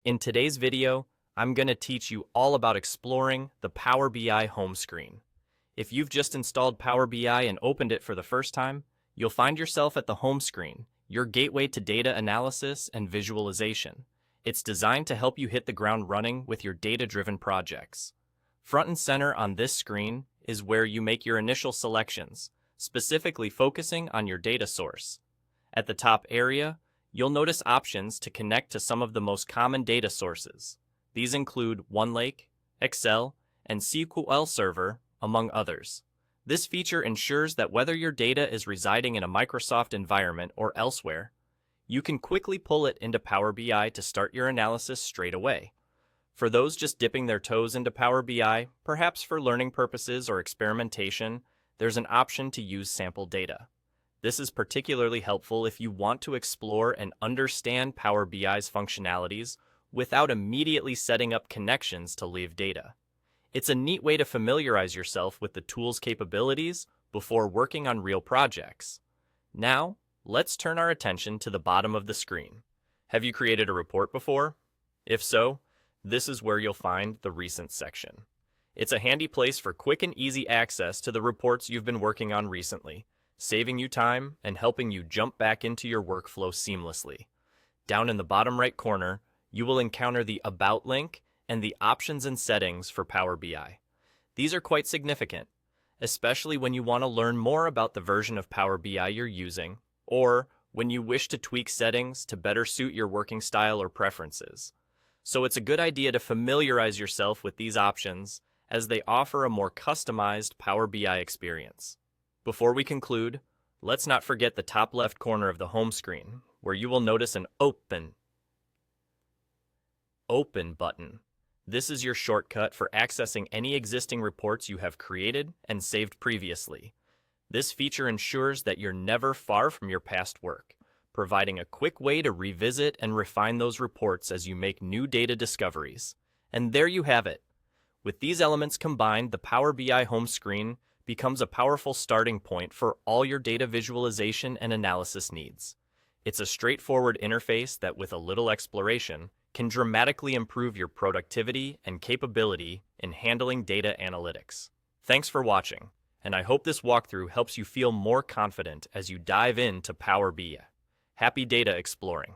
In today's video, I'm going to teach you all about exploring the Power BI home screen. If you've just installed Power BI and opened it for the first time, you'll find yourself at the home screen, your gateway to data analysis and visualization. It's designed to help you hit the ground running with your data-driven projects. Front and center on this screen is where you make your initial selections, specifically focusing on your data source. At the top area, you'll notice options to connect to some of the most common data sources. These include OneLake, Excel, and SQL Server, among others. This feature ensures that whether your data is residing in a Microsoft environment or elsewhere, you can quickly pull it into Power BI to start your analysis straight away. For those just dipping their toes into Power BI, perhaps for learning purposes or experimentation, there's an option to use sample data. This is particularly helpful if you want to explore and understand Power BI's functionalities without immediately setting up connections to live data. It's a neat way to familiarize yourself with the tool's capabilities before working on real projects. Now, let's turn our attention to the bottom of the screen. Have you created a report before? If so, this is where you'll find the Recent section. It's a handy place for quick and easy access to the reports you've been working on recently, saving you time and helping you jump back into your workflow seamlessly. Down in the bottom right corner, you will encounter the About link and the options and settings for Power BI. These are quite significant, especially when you want to learn more about the version of Power BI you're using, or when you wish to tweak settings to better suit your working style or preferences. So it's a good idea to familiarize yourself with these options as they offer a more customized Power BI experience. Before we conclude, let's not forget the top left corner of the home screen, where you will notice an Open button. This is your shortcut for accessing any existing reports you have created and saved previously. This feature ensures that you're never far from your past work, providing a quick way to revisit and refine those reports as you make new data discoveries. And there you have it. With these elements combined, the Power BI home screen becomes a powerful starting point for all your data visualization and analysis needs. It's a straightforward interface that, with a little exploration, can dramatically improve your productivity and capability in handling data analytics. Thanks for watching, and I hope this walkthrough helps you feel more confident as you dive into Power BI. Happy data exploring!